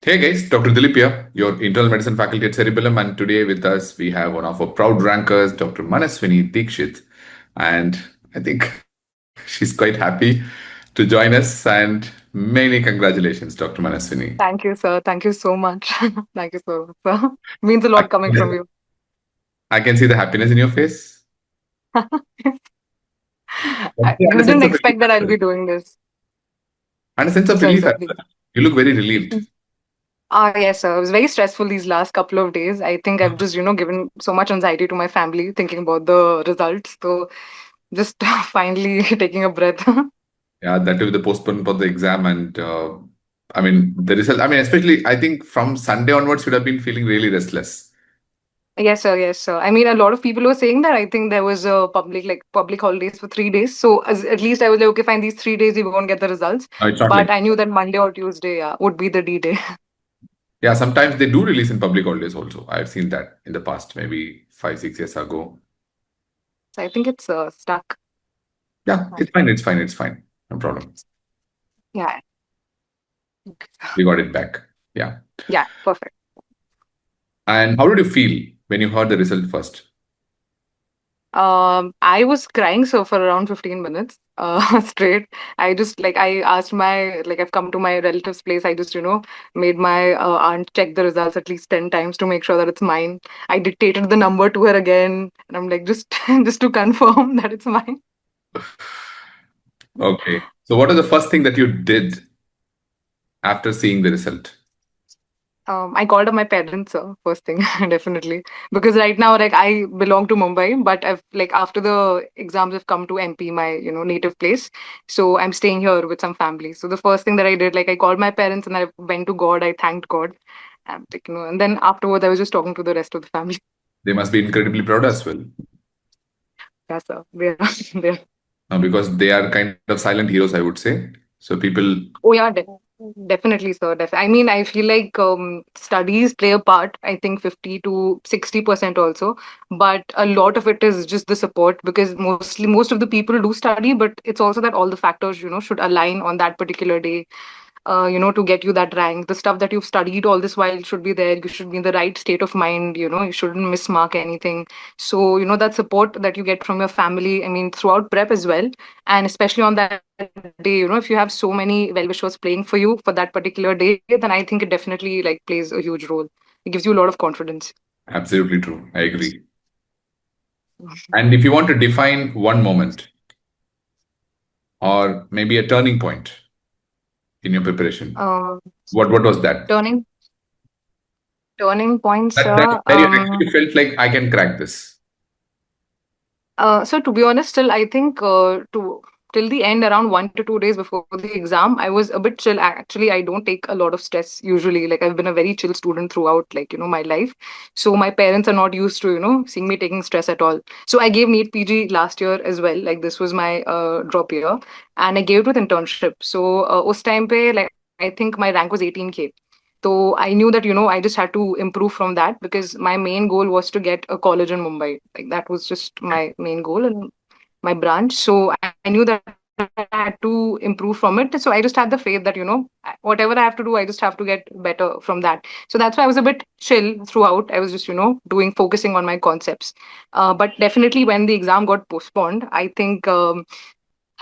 Hey guys, Dr. Dilip here, your internal medicine faculty at Cerebellum, and today with us we have one of our proud rankers, Dr. Manaswini Dixit, and I think she's quite happy to join us. And many congratulations, Dr. Manaswini. Thank you, sir. Thank you so much. Thank you so much, sir. Means a I lot coming from can, you. I can see the happiness in your face. And a You sense didn't of relief expect that as I'll well. be doing this. And a sense of Sorry, relief sir, as please. well. You look very relieved. Yes, sir. It was very stressful these last couple of days. I think I've just, given so much anxiety to my family thinking about the results. So just finally taking a breath. Yeah, that will be the postponement for the exam, and I mean the result. I mean, especially I think from Sunday onwards, should have been feeling really restless. Yes, sir. Yes, sir. I mean, a lot of people were saying that. I think there was a public holidays for 3 days. So at least I was like, okay, fine. These 3 days we won't get the results. No, it's not like. But I knew that Monday or Tuesday, yeah, would be the D day. Yeah, sometimes they do release in public holidays also. I've seen that in the past, maybe 5, 6 years ago. So I think it's stuck. Yeah, it's fine. It's fine. It's fine. No problem. Yeah. We got it back. Yeah. Yeah. Perfect. And how did you feel when you heard the result first? I was crying so for around 15 minutes straight. I asked I've come to my relative's place. I just, made my aunt check the results at least 10 times to make sure that it's mine. I dictated the number to her again. And I'm like, just, just to confirm that it's mine. Okay. So, what was the first thing that you did after seeing the result? I called up my parents first thing, definitely, because right now, like, I belong to Mumbai, but I've like after the exams have come to MP, my native place, so I'm staying here with some family. So the first thing that I did, like, I called my parents and I went to God. I thanked God, and and then afterwards, I was just talking to the rest of the family. They must be incredibly proud as well, Yeah, sir, they're, they're because they are kind of silent heroes, I would say. So, people. Oh yeah, definitely, sir. I mean, I feel like studies play a part. I think 50 to 60% also, but a lot of it is just the support because most of the people do study, but it's also that all the factors should align on that particular day to get you that rank. The stuff that you've studied all this while should be there. You should be in the right state of mind. You shouldn't mismark anything. So, that support that you get from your family, I mean, throughout prep as well. And especially on that day, if you have so many well-wishers playing for you for that particular day, then I think it definitely like plays a huge role. It gives you a lot of confidence. Absolutely true. I agree. And if you want to define one moment or maybe a turning point in your preparation, Um, what was that? turning turning points. That you actually felt like I can crack this. So to be honest, still I think to till the end, around 1 to 2 days before the exam, I was a bit chill. Actually, I don't take a lot of stress usually. Like I've been a very chill student throughout, like my life. So my parents are not used to seeing me taking stress at all. So I gave NEET PG last year as well. Like this was my drop year, and I gave it with internship. So us time pe like I think my rank was 18K. So I knew that, I just had to improve from that because my main goal was to get a college in Mumbai. Like that was just my main goal and my branch. So I knew that I had to improve from it. So I just had the faith that, whatever I have to do, I just have to get better from that. So that's why I was a bit chill throughout. I was just, focusing on my concepts. But definitely when the exam got postponed, I think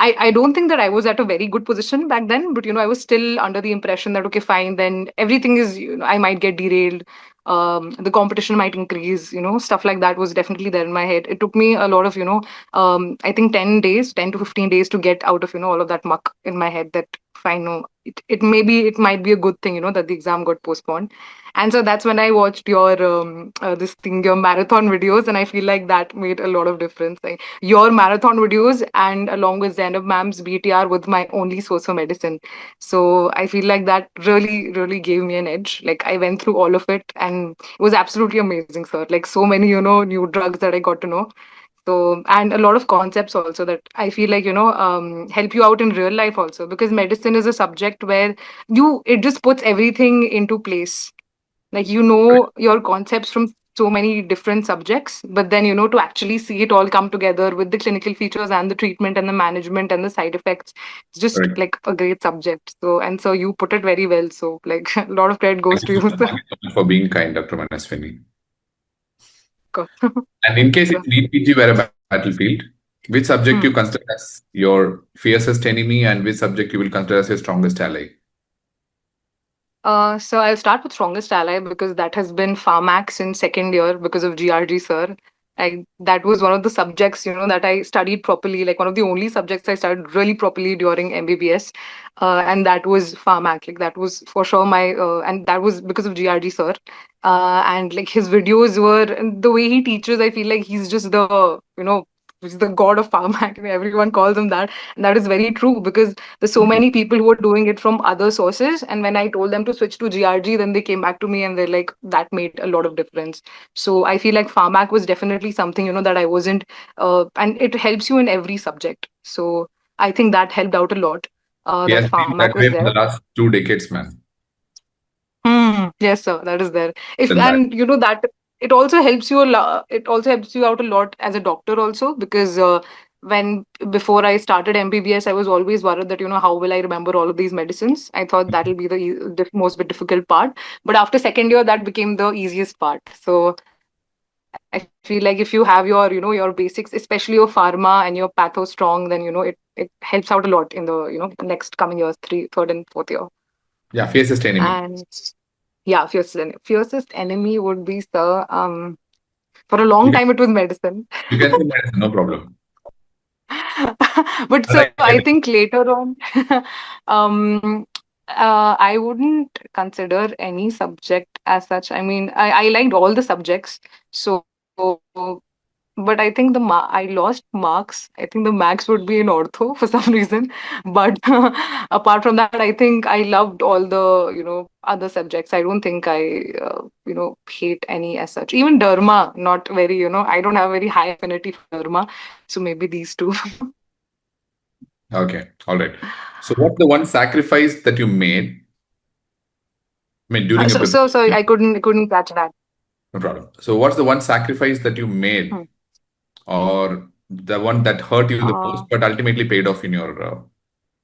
I don't think that I was at a very good position back then, but I was still under the impression that okay, fine, then everything is I might get derailed, the competition might increase, stuff like that was definitely there in my head. It took me a lot of I think 10 days, 10 to 15 days to get out of all of that muck in my head. That fine, no, it might be a good thing, that the exam got postponed, and so that's when I watched your this thing, your marathon videos, and I feel like that made a lot of difference. Your marathon videos and along with Zainab ma'am's BTR with my only source for medicine. So I feel like that really, really gave me an edge. Like I went through all of it and it was absolutely amazing, sir. Like so many, new drugs that I got to know. So, and a lot of concepts also that I feel like, help you out in real life also because medicine is a subject where it just puts everything into place. Like, your concepts from so many different subjects, but then to actually see it all come together with the clinical features and the treatment and the management and the side effects, it's just Correct. like a great subject. So you put it very well, so like a lot of credit Thank goes you to so you, much. sir. Thank you so much for being kind, Dr. Manaswini. Of And in case course. if NEET PG were a battlefield, which subject you Hmm. consider as your fiercest enemy and which subject you will consider as your strongest ally? So I'll start with strongest ally because that has been Pharmax in second year because of GRG sir. That was one of the subjects, that I studied properly, like one of the only subjects I studied really properly during MBBS. And that was Pharmac. Like that was for sure and that was because of GRG sir. And like his videos were, and the way he teaches, I feel like he's just he's the god of Pharmac. Everyone calls him that. And that is very true because there's so many people who are doing it from other sources. And when I told them to switch to GRG, then they came back to me and they're like, that made a lot of difference. So I feel like Pharmac was definitely something, that I wasn't, and it helps you in every subject. So I think that helped out a lot, He that has been Pharmac that was way for there. the last 2 decades, man. Yes, sir, that is there. If Than that. and you know that it also helps you a lot. It also helps you out a lot as a doctor also because when before I started MBBS, I was always worried that how will I remember all of these medicines. I thought that'll be the most difficult part. But after second year, that became the easiest part. So I feel like if you have your basics, especially your pharma and your patho strong, then it helps out a lot in the next coming years, third and fourth year. Yeah, fiercest enemy. And yeah, fiercest enemy would be sir. For a long You can, time it was medicine, you can say medicine, no problem. but I so like I it. think later on, um, I wouldn't consider any subject as such. I mean, I liked all the subjects, so but I think I lost marks. I think the max would be in ortho for some reason. But apart from that, I think I loved all the other subjects. I don't think I hate any as such. Even derma, not very. I don't have very high affinity for derma. So maybe these two. Okay, all right. So, what's the one sacrifice that you made? I mean, during your So preparation. I couldn't catch that. No problem. So, what's the one sacrifice that you made, Hmm. or the one that hurt you the most, Uh, but ultimately paid off in your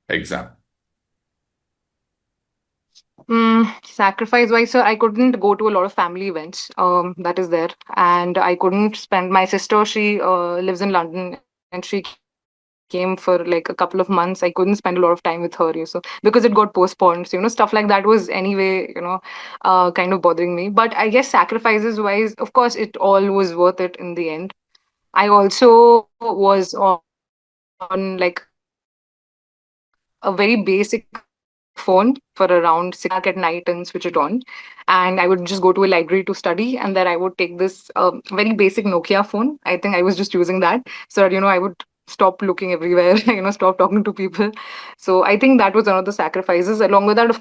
exam? Sacrifice wise, so I couldn't go to a lot of family events. That is there, and I couldn't spend. My sister, she lives in London, and she came for like a couple of months. I couldn't spend a lot of time with her, because it got postponed. So stuff like that was anyway, kind of bothering me. But I guess sacrifices wise, of course, it all was worth it in the end. I also was on like a very basic phone for around 6 hours a day. I would just go back at night and switch it on. And I would just go to a library to study. And then I would take this very basic Nokia phone. I think I was just using that so that, I would stop looking everywhere, stop talking to people. So I think that was one of the sacrifices. Along with that, of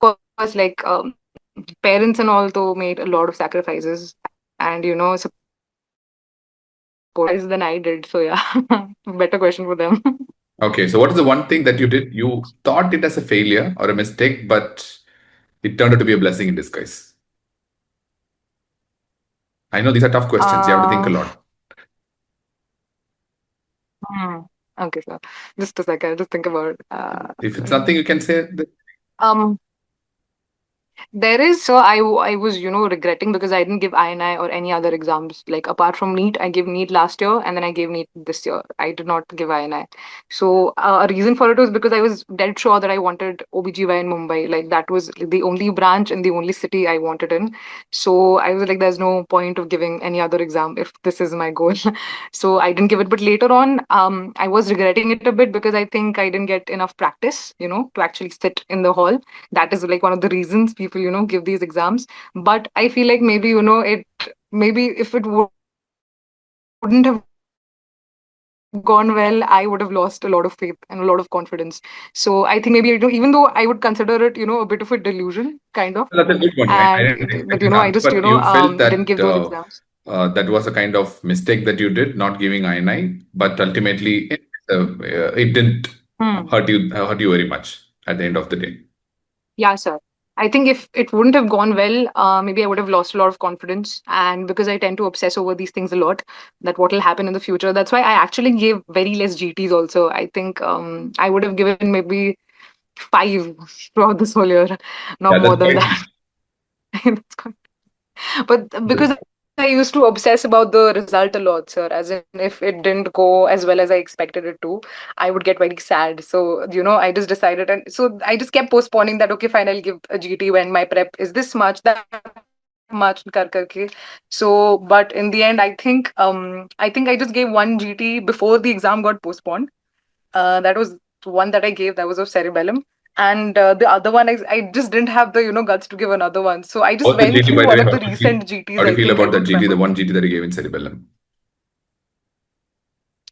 course, parents and all though made a lot of sacrifices. And, supported me in a lot of ways than I did. So yeah, better question for them. Okay, so what is the one thing that you did? You thought it as a failure or a mistake, but it turned out to be a blessing in disguise. I know these are tough questions. You have to think a Uh, lot. hmm. Okay, sir. Just a second. Just think about. If it's nothing, you can say. Um, There is, so I was, regretting because I didn't give INI or any other exams. Like apart from NEET, I gave NEET last year and then I gave NEET this year. I did not give INI. So a reason for it was because I was dead sure that I wanted OBGY in Mumbai. Like that was the only branch and the only city I wanted in. So I was like, there's no point of giving any other exam if this is my goal. So I didn't give it. But later on, I was regretting it a bit because I think I didn't get enough practice, to actually sit in the hall. That is like one of the reasons people give these exams. But I feel like maybe it maybe if it wouldn't have gone well, I would have lost a lot of faith and a lot of confidence. So I think maybe even though I would consider it a bit of a delusion kind of, and That's a good but one. I didn't I expect just this answer, but you felt didn't give that those exams. that was a kind of mistake that you did, not giving I9, but ultimately it didn't Hmm. hurt you very much at the end of the day. Yeah, sir. I think if it wouldn't have gone well, maybe I would have lost a lot of confidence. And because I tend to obsess over these things a lot, that what will happen in the future. That's why I actually gave very less GTs also. I think I would have given maybe five throughout this whole year, not Yeah, more that's than quite that. That's quite- But because I used to obsess about the result a lot, sir, as in if it didn't go as well as I expected it to, I would get very sad. So, I just decided, and so I just kept postponing that, okay, fine, I'll give a GT when my prep is this much, that much, kar karke. So, but in the end, I think I just gave one GT before the exam got postponed. That was one that I gave, that was of cerebellum. And the other one, I just didn't have the guts to give another one. So I just What's the went GT, through by one the way? of How the do you feel? recent GTs. How do I you feel think I about that don't GT, remember. the one GT that you gave in Cerebellum?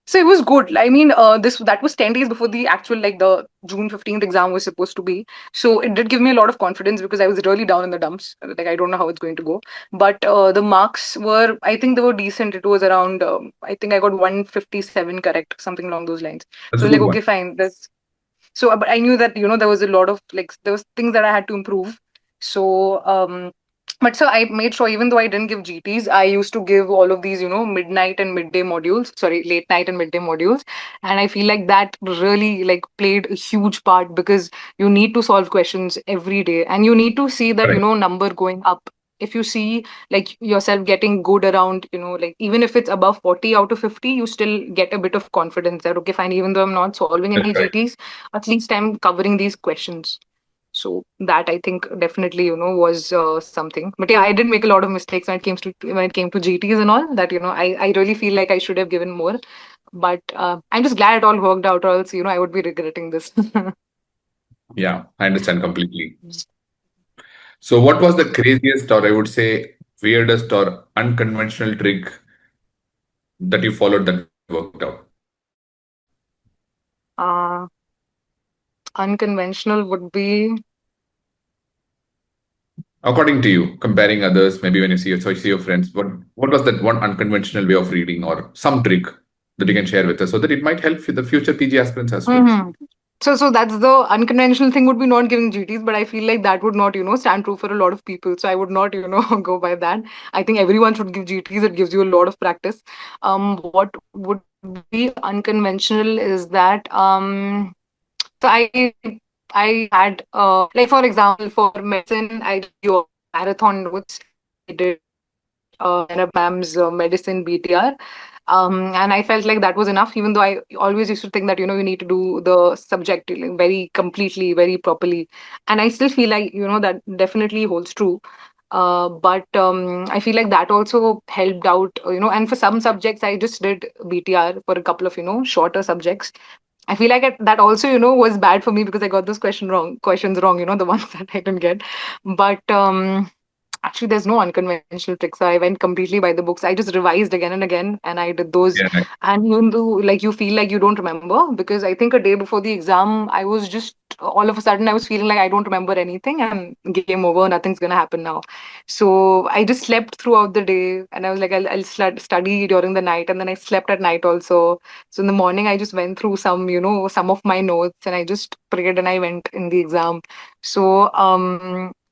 So it was good. I mean, this that was 10 days before the actual, like, the June 15th exam was supposed to be. So it did give me a lot of confidence because I was really down in the dumps. Like, I don't know how it's going to go. But the marks were, I think they were decent. It was around, I think I got 157 correct, something along those lines. That's So a like, good one. okay, fine. But I knew that there was a lot of, like, there was things that I had to improve. So but so I made sure, even though I didn't give GTs, I used to give all of these midnight and midday modules, sorry, late night and midday modules. And I feel like that really, like, played a huge part, because you need to solve questions every day, and you need to see that Correct. number going up. If you see, like, yourself getting good around, like, even if it's above 40 out of 50, you still get a bit of confidence that, okay, fine, even though I'm not solving That's any correct. GTs, at least I'm covering these questions. So that, I think, definitely was something. But yeah, I did make a lot of mistakes when it came to GTs and all that. I really feel like I should have given more. But I'm just glad it all worked out, or else I would be regretting this. Yeah, I understand completely. So, what was the craziest, or I would say, weirdest or unconventional trick that you followed that worked out? uh, Unconventional would be. According to you, comparing others, maybe when you see your friends, what was that one unconventional way of reading or some trick that you can share with us so that it might help the future PG aspirants as well? Mhm. So that's the unconventional thing, would be not giving GTs, but I feel like that would not, stand true for a lot of people. So I would not, go by that. I think everyone should give GTs. It gives you a lot of practice. What would be unconventional is that, so I had, like, for example, for medicine, I did your marathon notes. I did Anna Ma'am's medicine BTR. And I felt like that was enough, even though I always used to think that, you need to do the subject, like, very completely, very properly. And I still feel like, that definitely holds true. But I feel like that also helped out, and for some subjects, I just did BTR for a couple of, shorter subjects. I feel like that also, was bad for me because I got those questions wrong, the ones that I didn't get. But actually, there's no unconventional tricks. So I went completely by the books. I just revised again and again, and I did those. Yeah, And even though, like, you feel like you don't remember, because I think a day before the exam, I was just all of a sudden I was feeling like I don't remember anything, and game over. Nothing's gonna happen now. So I just slept throughout the day, and I was like, I'll study during the night, and then I slept at night also. So in the morning, I just went through some of my notes, and I just prayed, and I went in the exam. So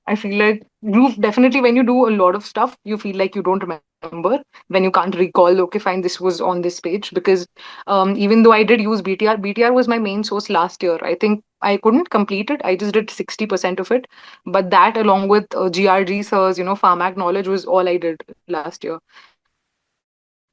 I feel like you definitely, when you do a lot of stuff, you feel like you don't remember, when you can't recall, okay, fine, this was on this page. Because even though I did use BTR was my main source last year. I think I couldn't complete it. I just did 60% of it. But that, along with GRG sirs, Pharmac knowledge, was all I did last year.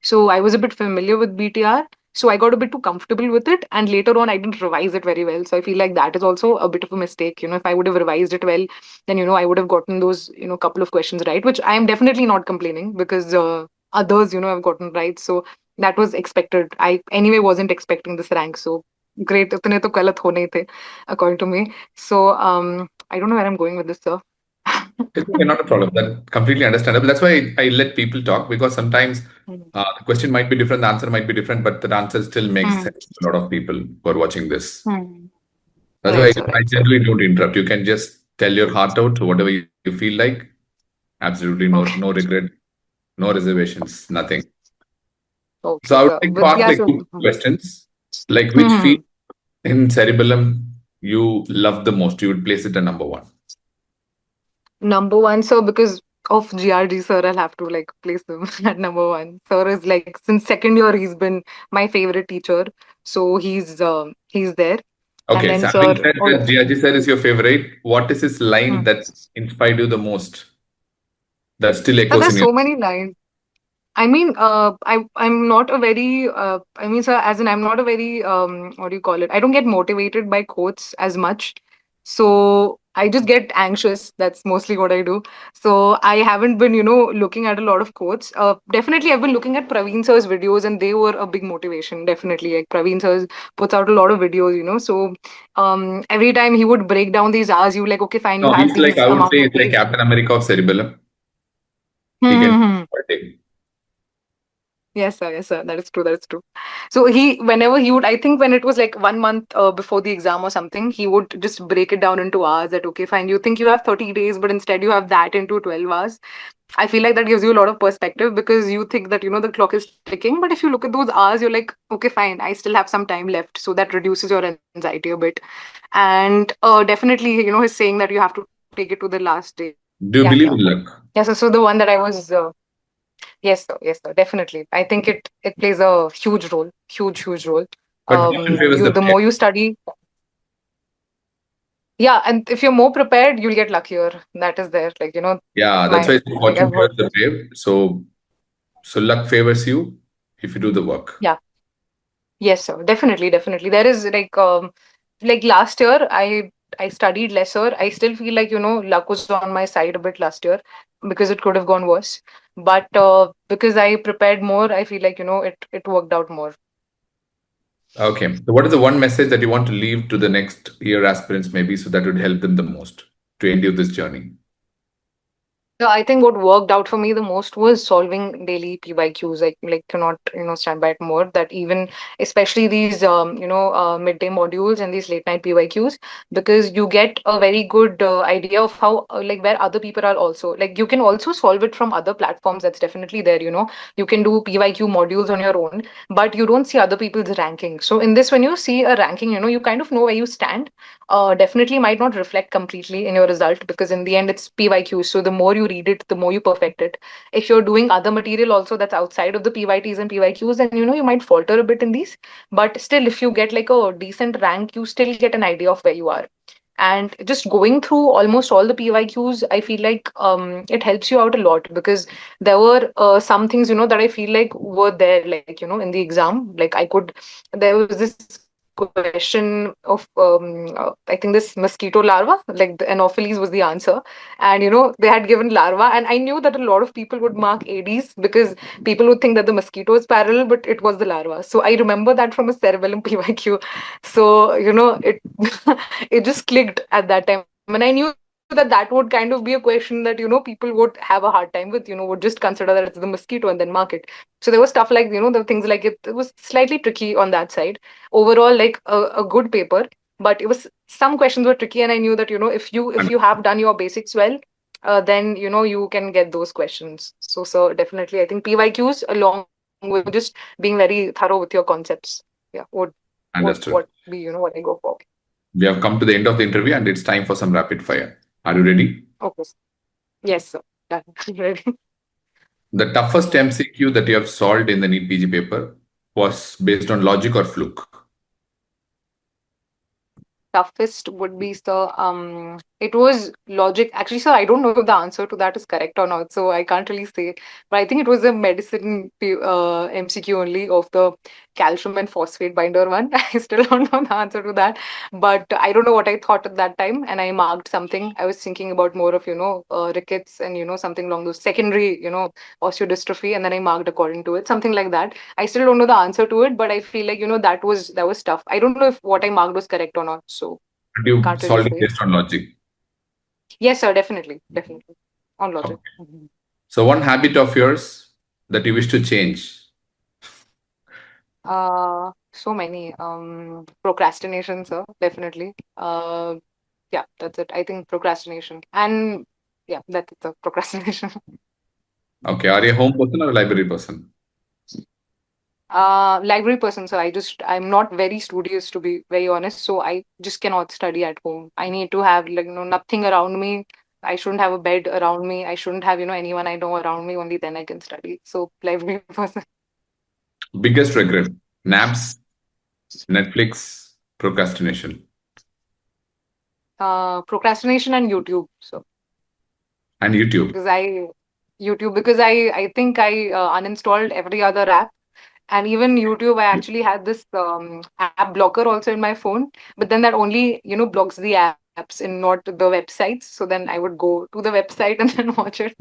So I was a bit familiar with BTR. So I got a bit too comfortable with it. And later on, I didn't revise it very well. So I feel like that is also a bit of a mistake. If I would have revised it well, then I would have gotten those couple of questions right, which I am definitely not complaining, because others have gotten right. So that was expected. I anyway wasn't expecting this rank. So great, itne to galat hone hi the, according to me. So I don't know where I'm going with this, sir. it's okay, not a problem. That completely understandable. That's why I let people talk because sometimes Hmm. the question might be different, the answer might be different, but the answer still makes Hmm. sense to a lot of people who are watching this. Hmm. That's why Right, sir, I right, sir. generally don't interrupt. You can just tell your heart out, whatever you feel like. Absolutely Okay. no regret, no reservations, nothing. So Okay, I would sir. like to But ask yeah, like so. two questions. Like which field Hmm. in cerebellum you love the most? You would place it at number one. Number one, sir, because of GRG, sir, I'll have to like place him at number one. Sir is like since second year he's been my favorite teacher, so he's there. And Okay, then so having sir, said that Jiaji sir is your favorite, what is his line hmm. that inspired you the most? That still So echoes there's in your. so many lines. I mean, I'm not a very I mean, sir, as in I'm not a very what do you call it? I don't get motivated by quotes as much, so I just get anxious. That's mostly what I do. So I haven't been, looking at a lot of quotes. Definitely, I've been looking at Praveen sir's videos, and they were a big motivation. Definitely, like Praveen sir puts out a lot of videos. So every time he would break down these hours, you like, okay, fine, you No, have he's like, these I would amount say, of he's like days. Captain America of Cerebellum. He can Hmm. take. Yes, sir. Yes, sir. That is true. That is true. So whenever he would, I think when it was like 1 month before the exam or something, he would just break it down into hours. That okay, fine. You think you have 30 days, but instead you have that into 12 hours. I feel like that gives you a lot of perspective because you think that the clock is ticking, but if you look at those hours, you're like, okay, fine. I still have some time left, so that reduces your anxiety a bit. And definitely, he's saying that you have to take it to the last day. Do you Yeah, believe yeah. in luck? Yeah. So the one that I was. Yes, sir. Yes, sir. Definitely. I think it plays a huge role, huge role. But fortune favors You the the brave. more you study, yeah, and if you're more prepared, you'll get luckier. That is there. Like Yeah, that's my why like fortune I've heard favors the this. brave. So luck favors you if you do the work. Yeah. Yes, sir. Definitely. There is like last year I studied lesser. I still feel like luck was on my side a bit last year because it could have gone worse. But because I prepared more, I feel like it worked out more. Okay. So what is the one message that you want to leave to the next year aspirants, maybe, so that would help them the most to end you this journey? So I think what worked out for me the most was solving daily PYQs. I like cannot stand by it more. That even especially these midday modules and these late night PYQs because you get a very good idea of how like where other people are also like you can also solve it from other platforms. That's definitely there. You can do PYQ modules on your own, but you don't see other people's ranking. So in this, when you see a ranking, you kind of know where you stand. Definitely might not reflect completely in your result because in the end it's PYQ. So the more you read it, the more you perfect it. If you're doing other material also that's outside of the PYTs and PYQs, then you might falter a bit in these. But still, if you get like a decent rank, you still get an idea of where you are. And just going through almost all the PYQs, I feel like it helps you out a lot because there were some things that I feel like were there like in the exam. Like there was this question of I think this mosquito larva, like the Anopheles was the answer, and they had given larva, and I knew that a lot of people would mark ADs because people would think that the mosquito is parallel, but it was the larva. So I remember that from a cerebellum PYQ. So it it just clicked at that time, and I knew that that would kind of be a question that people would have a hard time with. Would just consider that it's the mosquito and then mark it. So there was stuff like the things like it was slightly tricky on that side. Overall, like a good paper, but it was some questions were tricky, and I knew that if And you have done your basics well, then you can get those questions. So definitely, I think PYQs along with just being very thorough with your concepts, yeah, would understood. be what I go for. We have come to the end of the interview and it's time for some rapid fire. Are you ready? Okay. Yes, sir. Done. Ready. The toughest MCQ that you have solved in the NEET PG paper was based on logic or fluke? Toughest would be, sir, it was logic. Actually, sir, I don't know if the answer to that is correct or not, so I can't really say. But I think it was a medicine MCQ only of the calcium and phosphate binder one. I still don't know the answer to that, but I don't know what I thought at that time, and I marked something. I was thinking about more of rickets and something along those secondary osteodystrophy, and then I marked according to it, something like that. I still don't know the answer to it, but I feel like that was tough. I don't know if what I marked was correct or not, so But you can't really solved it say. based on logic. Yes, sir, definitely on logic. Okay. So one habit of yours that you wish to change. So many. Procrastination, sir, definitely. Yeah, that's it. I think procrastination, and yeah, that's it, sir. Procrastination. Okay. Are you a home person or a library person? Library person, so I'm not very studious to be very honest. So I just cannot study at home. I need to have like nothing around me. I shouldn't have a bed around me. I shouldn't have, anyone I know around me. Only then I can study. So lively person. Biggest regret? Naps, Netflix, procrastination, Procrastination and YouTube. So and YouTube. because I think I uninstalled every other app. And even YouTube, I actually had this app blocker also in my phone, but then that only, blocks the apps and not the websites. So then I would go to the website and then watch it.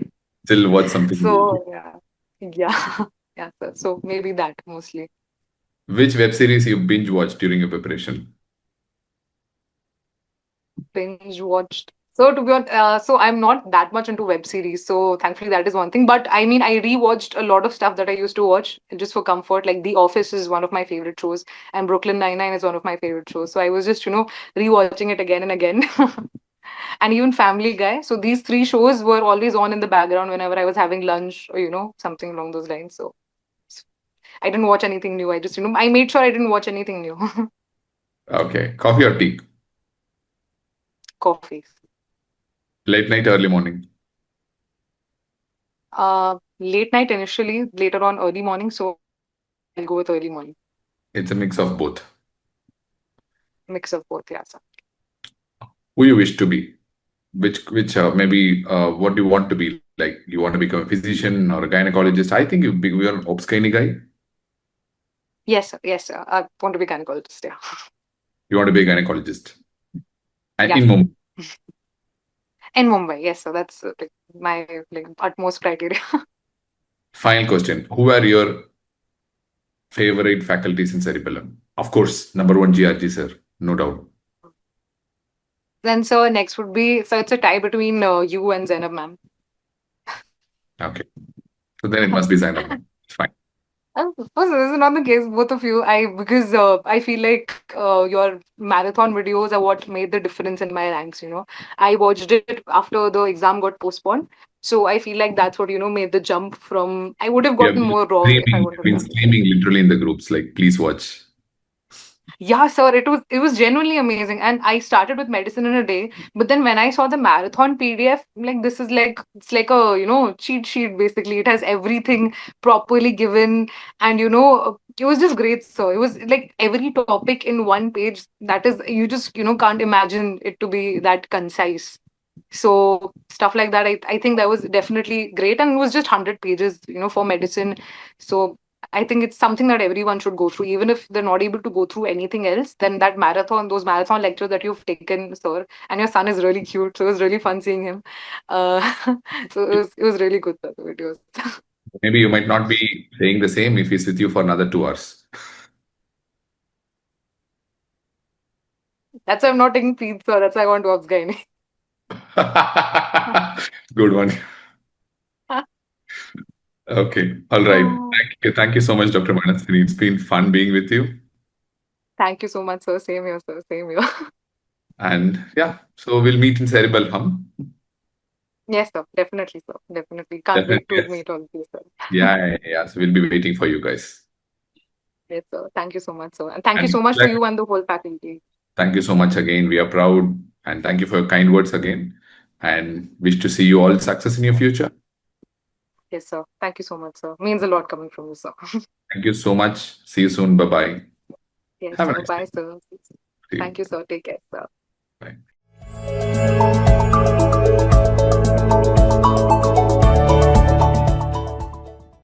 Still watch something So new. yeah, yeah, yeah. So maybe that mostly. Which web series you binge watched during your preparation? Binge watched. So to be honest, so I'm not that much into web series. So thankfully that is one thing. But I mean, I rewatched a lot of stuff that I used to watch just for comfort. Like The Office is one of my favorite shows, and Brooklyn Nine-Nine is one of my favorite shows. So I was just, rewatching it again and again. And even Family Guy. So these three shows were always on in the background whenever I was having lunch or, something along those lines. So I didn't watch anything new. I just, I made sure I didn't watch anything new. Okay. Coffee or tea? Coffee. Late night, early morning. Late night initially, later on early morning. So I'll go with early morning. It's a mix of both. Mix of both, yeah. So. Who you wish to be? Which maybe what do you want to be? Like you want to become a physician or a gynecologist? I think you're an obs gynae guy. Yes, sir. Yes, sir. I want to be gynecologist, yeah. You want to be a gynecologist. And Yeah, in sir. Mumbai. In Mumbai, yes, so that's like my utmost criteria. Final question. Who are your favorite faculties in Cerebellum? Of course, number one GRG, sir. No doubt. Then, so next would be, so it's a tie between you and Zainab, ma'am. Okay. So then it must be Zainab, ma'am. Fine. Oh, so this is not the case, both of you. Because I feel like your marathon videos are what made the difference in my ranks. I watched it after the exam got postponed, so I feel like that's what made the jump from. I would have You have gotten been more wrong if I screaming, wouldn't you've have been done it. screaming literally in the groups, like, please watch. Yeah, sir, it was genuinely amazing. And I started with medicine in a day, but then when I saw the marathon PDF, like this is like it's like a cheat sheet basically. It has everything properly given, and it was just great. So it was like every topic in one page. That is, you just can't imagine it to be that concise. So stuff like that, I think that was definitely great, and it was just 100 pages, for medicine. So I think it's something that everyone should go through, even if they're not able to go through anything else. Then that marathon, those marathon lectures that you've taken, sir, and your son is really cute, so it was really fun seeing him. Uh, so it was really good, sir, the videos. Maybe you might not be saying the same if he's with you for another 2 hours. That's why I'm not taking pizza. That's why I want to obs gynae. Good one. Okay. All right. Thank you. Thank you so much, Dr. Manaswini. It's been fun being with you. Thank you so much, sir. Same here, sir. Same here. And yeah, so we'll meet in Cerebral Hum. Yes, sir. Definitely, sir. Definitely. Can't Definitely, wait to yes. meet all of you, sir. Yeah, yeah, yeah. So we'll be waiting for you guys. Yes, sir. Thank you so much, sir. And thank you And so much to you and the whole faculty. thank you so much again. We are proud and thank you for your kind words again. And wish to see you all success in your future. Yes, sir. Thank you so much, sir. Means a lot coming from you, sir. Thank you so much. See you soon. Bye bye. Yes, Have a sir. nice Bye, day. sir. See you. Thank you, sir. Take care, sir. Bye.